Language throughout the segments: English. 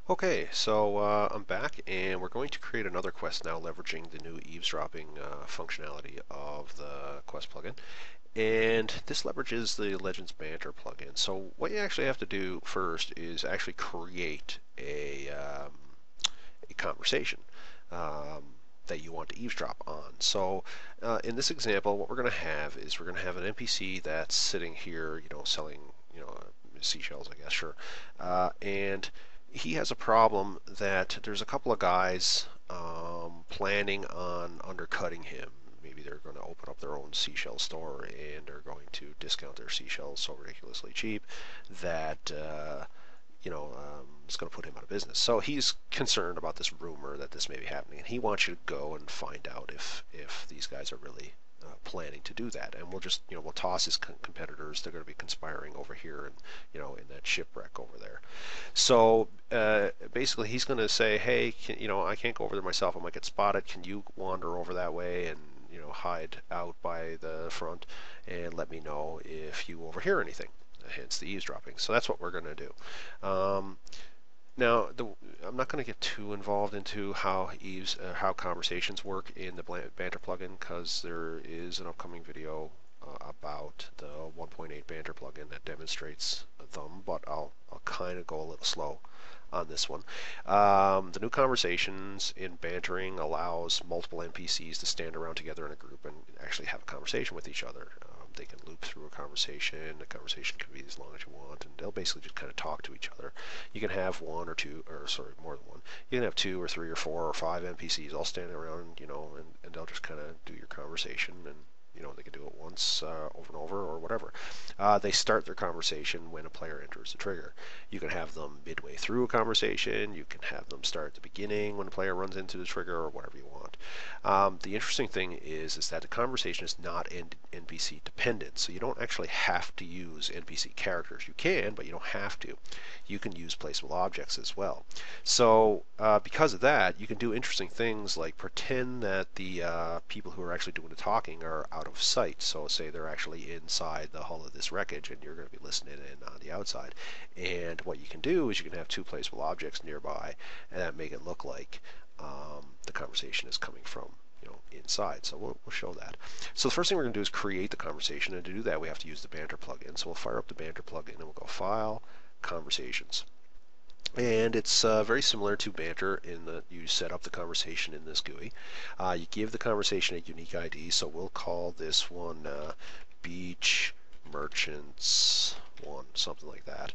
Okay, so I'm back and we're going to create another quest now leveraging the new eavesdropping functionality of the quest plugin. And this leverages the Legends Banter plugin. So what you actually have to do first is actually create a conversation that you want to eavesdrop on. So in this example, what we're going to have is we're going to have an NPC that's sitting here, selling, seashells, I guess, sure. And he has a problem that there's a couple of guys planning on undercutting him. Maybe they're going to open up their own seashell store and they're going to discount their seashells so ridiculously cheap that it's going to put him out of business. So he's concerned about this rumor that this may be happening, and he wants you to go and find out if these guys are really planning to do that. And we'll just we'll toss his competitors. They're going to be conspiring over here, and in that shipwreck over there. So basically, he's going to say, hey, I can't go over there myself. I might get spotted. Can you wander over that way and hide out by the front and let me know if you overhear anything? Hence the eavesdropping. So that's what we're going to do. Now, I'm not going to get too involved into how conversations work in the Banter plugin because there is an upcoming video about the 1.8 Banter plugin that demonstrates them, but I'll kind of go a little slow on this one. The new conversations in bantering allows multiple NPCs to stand around together in a group and actually have a conversation with each other. They can loop through a conversation. The conversation can be as long as you want, and they'll basically just kind of talk to each other. You can have one or two, or sorry, more than one. You can have two or three or four or five NPCs all standing around, and they'll just kind of do your conversation, and they can do it once, over and over, or whatever. They start their conversation when a player enters the trigger. You can have them midway through a conversation. You can have them start at the beginning when a player runs into the trigger, or whatever you want. The interesting thing is that the conversation is not NPC dependent, so you don't actually have to use NPC characters. You can, but you don't have to. You can use placeable objects as well. So because of that, you can do interesting things like pretend that the people who are actually doing the talking are out of sight. So say they're actually inside the hull of this wreckage and you're going to be listening in on the outside. And what you can do is you can have two placeable objects nearby and that make it look like the conversation is coming from inside. So we'll show that. So the first thing we're going to do is create the conversation, and to do that we have to use the Banter plugin. So we'll fire up the Banter plugin and we'll go File, Conversations. And it's very similar to Banter in that you set up the conversation in this GUI. You give the conversation a unique ID, so we'll call this one Beach Merchants 1, something like that.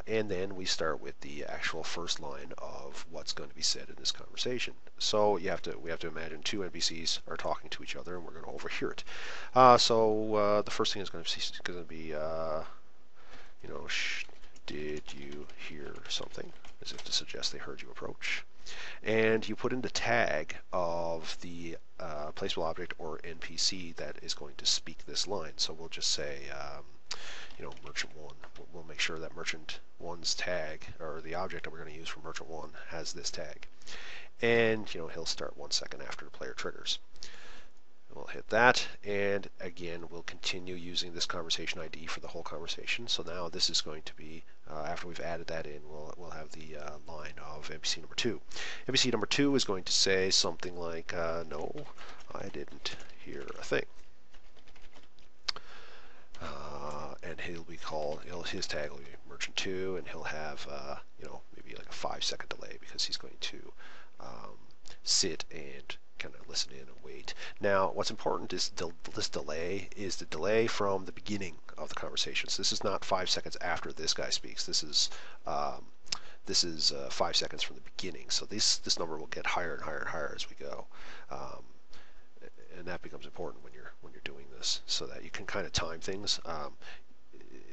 And then we start with the actual first line of what's going to be said in this conversation. So we have to imagine two NPCs are talking to each other, and we're going to overhear it. So the first thing is going to be, did you hear something? As if to suggest they heard you approach. And you put in the tag of the placeable object or NPC that is going to speak this line. So we'll just say, Merchant 1. We'll make sure that Merchant 1's tag, or the object that we're going to use for Merchant 1, has this tag. And, he'll start 1 second after the player triggers. We'll hit that, and again, we'll continue using this conversation ID for the whole conversation. So now this is going to be, after we've added that in, we'll have the line of NPC number 2. NPC number 2 is going to say something like, no, I didn't hear a thing. And his tag will be Merchant 2, and he'll have, maybe like a 5-second delay because he's going to sit and kind of listen in and wait. Now, what's important is this delay is the delay from the beginning of the conversation. So this is not 5 seconds after this guy speaks. This is 5 seconds from the beginning. So this number will get higher and higher and higher as we go, and that becomes important when you're doing this, so that you can kind of time things.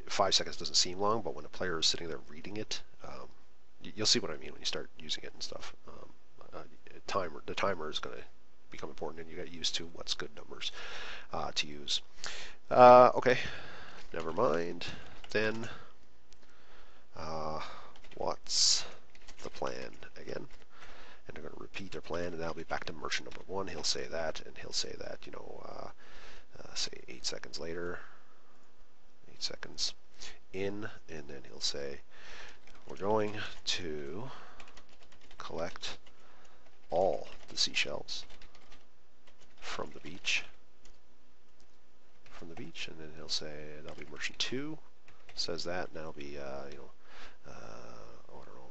5 seconds doesn't seem long, but when a player is sitting there reading it, you'll see what I mean when you start using it and stuff. The timer is going to become important, and you get used to what's good numbers to use. Okay, never mind. Then, what's the plan again? And they're going to repeat their plan, and that'll be back to Merchant number 1. He'll say that, and he'll say that, say 8 seconds later, 8 seconds in, and then he'll say, we're going to collect all the seashells from the beach. And then he'll say that'll be merchant 2. Says that, and that'll be I don't know,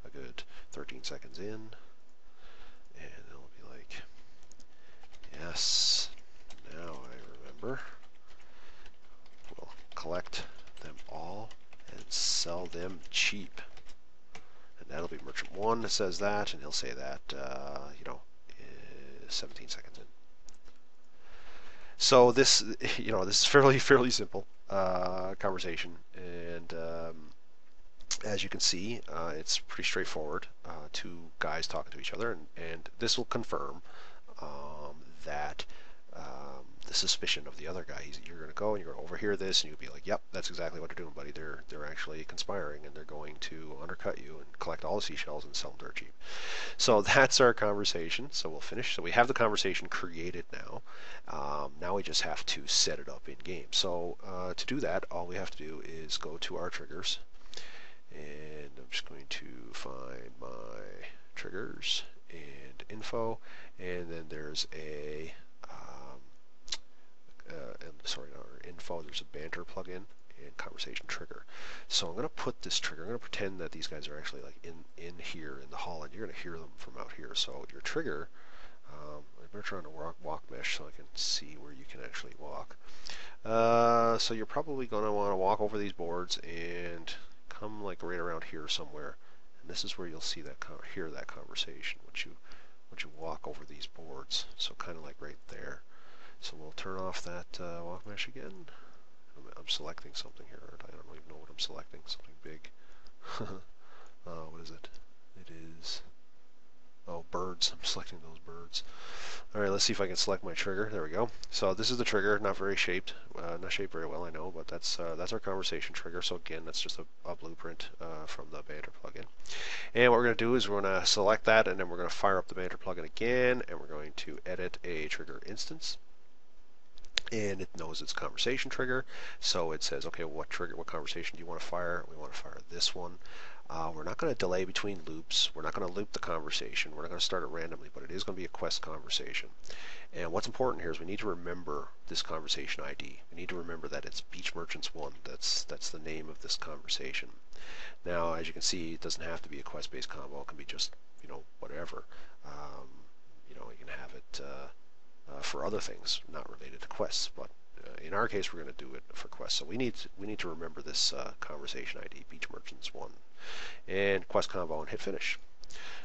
a good 13 seconds in, and it'll be like, yes, now I remember. We'll collect them all and sell them cheap. And that'll be merchant 1 that says that, and he'll say that, 17 seconds in. So this, this is fairly simple conversation, and as you can see, it's pretty straightforward. Two guys talking to each other, and this will confirm that the suspicion of the other guy. You're going to go and you're going to overhear this, and you'll be like, "Yep, that's exactly what they're doing, buddy. They're actually conspiring, and they're going to undercut you and collect all the seashells and sell them dirt cheap." So that's our conversation. So we'll finish. So we have the conversation created now. Now we just have to set it up in game. So to do that, all we have to do is go to our triggers, and I'm just going to find my triggers and info, and then there's a our info, there's a banter plugin and conversation trigger. So I'm going to put this trigger, I'm going to pretend that these guys are actually like in here in the hall, and you're going to hear them from out here. So your trigger, I better try to walk mesh so I can see where you can actually walk. So you're probably going to want to walk over these boards and come like right around here somewhere, and this is where you'll see that hear that conversation once you walk over these boards. So kind of like right there. So we'll turn off that walk mesh again. I'm selecting something here, aren't I? I don't even know what I'm selecting. Something big. What is it? It is... oh, birds. I'm selecting those birds. Alright, let's see if I can select my trigger. There we go. So this is the trigger. Not very shaped. Not shaped very well, I know, but that's our conversation trigger. So again, that's just a blueprint from the Banter plugin. And what we're going to do is we're going to select that, and then we're going to fire up the Banter plugin again, and we're going to edit a trigger instance. And it knows it's conversation trigger, so it says, okay, what conversation do you want to fire? We want to fire this one. We're not going to delay between loops. We're not going to loop the conversation. We're not going to start it randomly, but it is going to be a quest conversation. And what's important here is we need to remember this conversation ID. We need to remember that it's Beach Merchants 1. That's the name of this conversation. Now, as you can see, it doesn't have to be a quest-based combo. It can be just, whatever. You can have it for other things not related to quests, but in our case we're going to do it for quests. So we need to remember this conversation ID, Beach Merchants 1, and quest combo, and hit finish.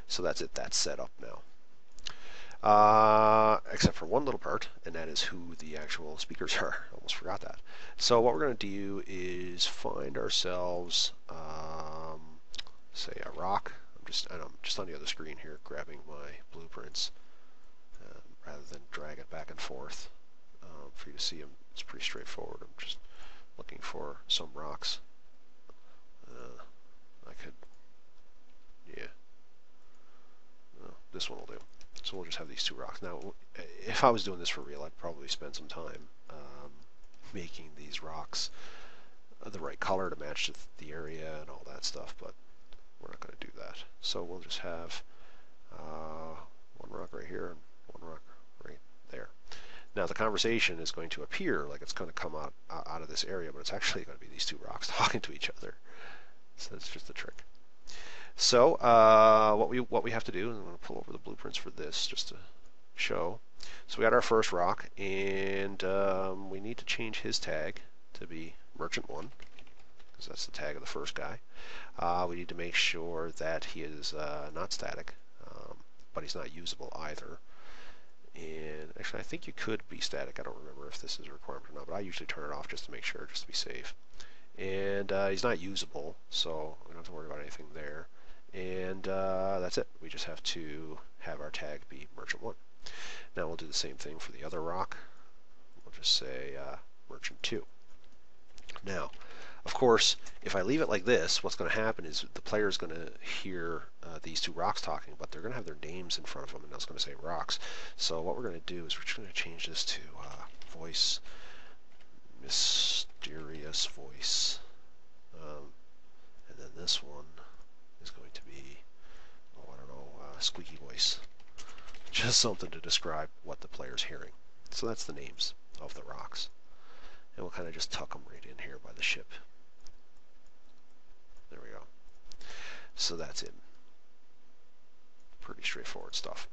So that's it. That's set up now. Except for one little part, and that is who the actual speakers are. Almost forgot that. So what we're going to do is find ourselves, say, a rock. I'm just on the other screen here, grabbing my blueprints. Rather than drag it back and forth for you to see them. It's pretty straightforward. I'm just looking for some rocks. This one will do. So we'll just have these two rocks. Now, if I was doing this for real, I'd probably spend some time making these rocks the right color to match the area and all that stuff, but we're not going to do that. So we'll just have one rock right here and one rock right there. Now the conversation is going to appear like it's going to come out of this area, but it's actually going to be these two rocks talking to each other. So that's just the trick. So what we have to do, and I'm going to pull over the blueprints for this just to show. So we got our first rock, and we need to change his tag to be Merchant 1, because that's the tag of the first guy. We need to make sure that he is not static, but he's not usable either. And actually, I think you could be static. I don't remember if this is a requirement or not, but I usually turn it off just to make sure, just to be safe. And he's not usable, so we don't have to worry about anything there. And that's it. We just have to have our tag be Merchant 1. Now we'll do the same thing for the other rock. We'll just say Merchant 2. Now, of course, if I leave it like this, what's going to happen is the player is going to hear these two rocks talking, but they're going to have their names in front of them, and that's going to say rocks. So what we're going to do is we're just going to change this to voice, mysterious voice, and then this one is going to be, oh, I don't know, squeaky voice. Just something to describe what the player's hearing. So that's the names of the rocks. And we'll kind of just tuck them right in here by the ship. There we go. So that's it. Pretty straightforward stuff.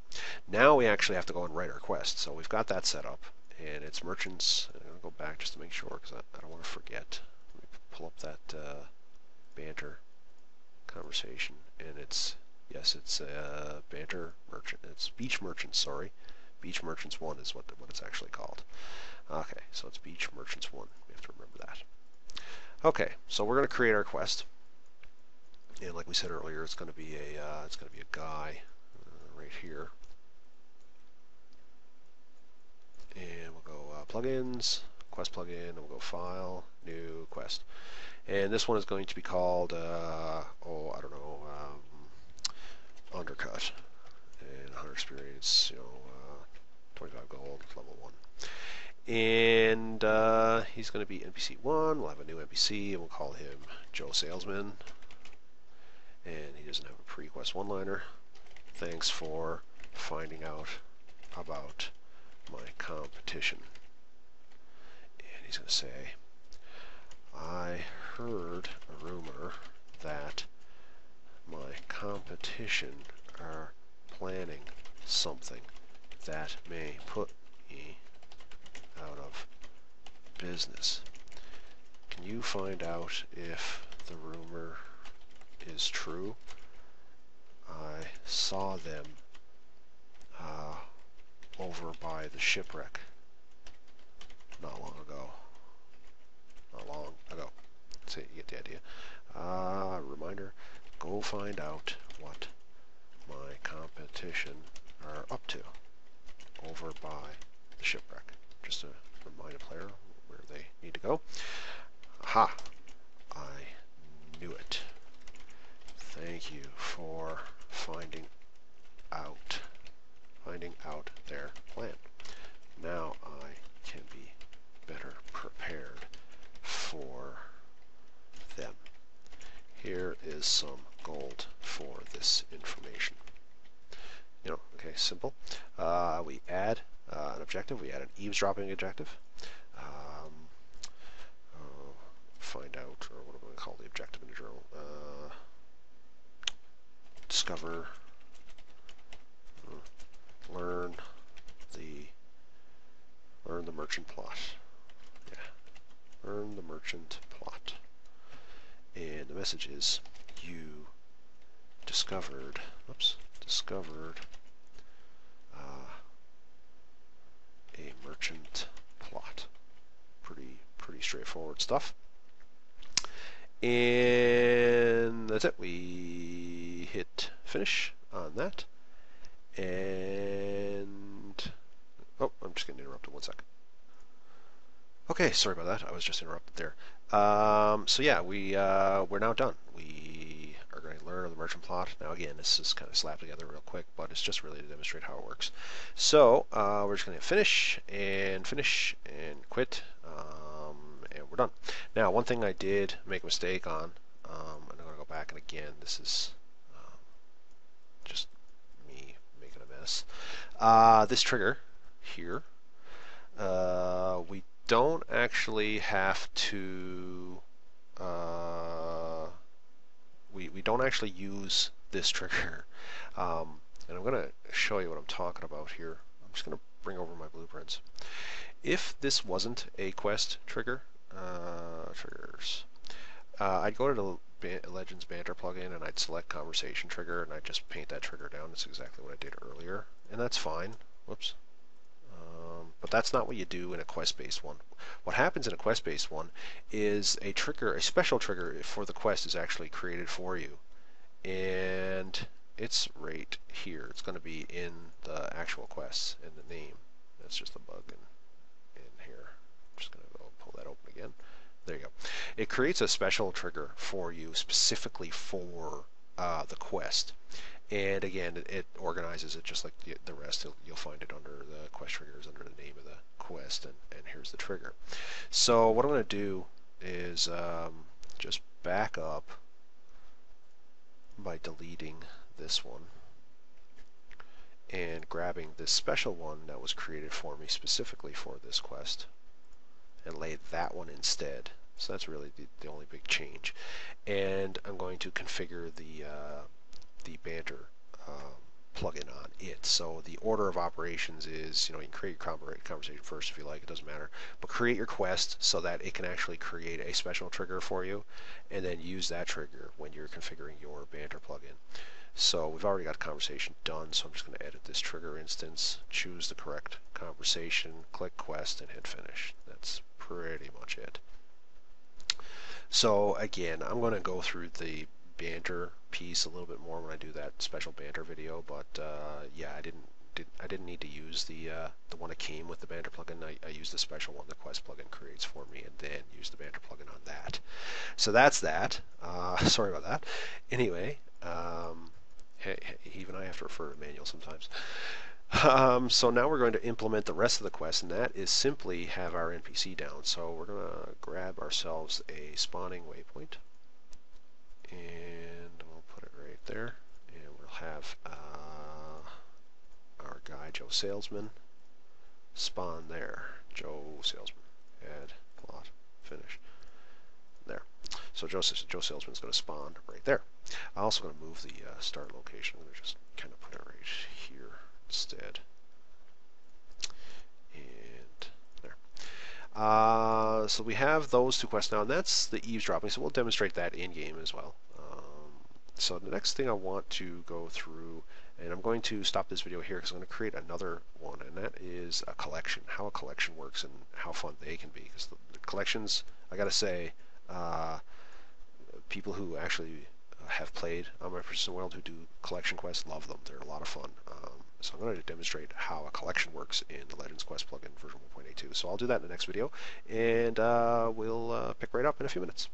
Now we actually have to go and write our quest. So we've got that set up, and it's merchants. I'm going to go back just to make sure because I don't want to forget. Let me pull up that banter conversation, and it's, yes, it's banter merchant. It's beach merchants. Sorry, beach merchants 1 is what it's actually called. Okay, so it's beach merchants 1. We have to remember that. Okay, so we're going to create our quest, and like we said earlier, it's going to be a guy right here, and we'll go plugins, quest plugin, and we'll go file, new quest, and this one is going to be called oh, I don't know, undercut, and 100 experience, 25 gold, level 1. And he's going to be NPC 1. We'll have a new NPC, and we'll call him Joe Salesman. And he doesn't have a pre-quest one-liner. Thanks for finding out about my competition. And he's going to say, I heard a rumor that my competition are planning something that may put me out of business. Can you find out if the rumor is true? I saw them over by the shipwreck not long ago. So you get the idea. Reminder, go find out what my competition are up to over by the shipwreck. Just to remind a player where they need to go. Aha! I knew it. Thank you for finding out their plan. Now I can be better prepared for them. Here is some gold for this information. Okay, simple. We add an objective. We add an eavesdropping objective. Find out, or what am I going to call the objective in the journal? Discover, learn the merchant plot. Yeah, learn the merchant plot. And the message is, you discovered a merchant plot. Pretty straightforward stuff. And that's it. We hit finish on that. And oh, I'm just getting interrupted. 1 second. Okay, sorry about that. I was just interrupted there. So yeah, we're now done. We are going to learn the merchant plot. Now again, this is kind of slapped together real quick, but it's just really to demonstrate how it works. So we're just going to finish and quit, and we're done. Now, one thing I did make a mistake on, and I'm going to go back, and again, this is just me making a mess. This trigger here, we don't actually have to, we don't actually use this trigger. And I'm going to show you what I'm talking about here. I'm just going to bring over my blueprints. If this wasn't a quest trigger, triggers, I'd go to the Legends Banter plugin and I'd select Conversation Trigger and I'd just paint that trigger down. That's exactly what I did earlier, and that's fine. Whoops. But that's not what you do in a quest-based one. What happens in a quest-based one is a trigger, a special trigger for the quest is actually created for you. And it's right here. It's going to be in the actual quests in the name. That's just a bug in here. I'm just going to go pull that open again. There you go. It creates a special trigger for you specifically for the quest. And again, it organizes it just like the rest. You'll find it under the quest triggers, under the name of the quest, and here's the trigger. So what I'm going to do is just back up by deleting this one and grabbing this special one that was created for me specifically for this quest and lay that one instead. So that's really the only big change. And I'm going to configure the banter plugin on it. So the order of operations is, you can create your conversation first if you like, it doesn't matter. But create your quest so that it can actually create a special trigger for you, and then use that trigger when you're configuring your banter plugin. So we've already got conversation done, so I'm just going to edit this trigger instance, choose the correct conversation, click quest, and hit finish. That's pretty much it. So again, I'm going to go through the banter piece a little bit more when I do that special banter video, but yeah, I didn't need to use the one that came with the banter plugin. I used the special one the quest plugin creates for me, and then use the banter plugin on that. So that's that. Sorry about that. Anyway, even I have to refer to manual sometimes. So now we're going to implement the rest of the quest, and that is simply have our NPC down. So we're going to grab ourselves a spawning waypoint, and we'll put it right there, and we'll have our guy Joe Salesman spawn there. Joe Salesman, add, plot, finish. There. So Joe Salesman is going to spawn right there. I'm also going to move the start location. I'm going to just kind of put it right here instead. And there. So we have those two quests now, and that's the eavesdropping. So we'll demonstrate that in game as well. So the next thing I want to go through, and I'm going to stop this video here because I'm going to create another one, and that is a collection. How a collection works and how fun they can be. Because the collections, I got to say, people who actually have played on My Persistent World who do collection quests love them. They're a lot of fun. So I'm going to demonstrate how a collection works in the Legends Quest plugin version 1.82. So I'll do that in the next video, and we'll pick right up in a few minutes.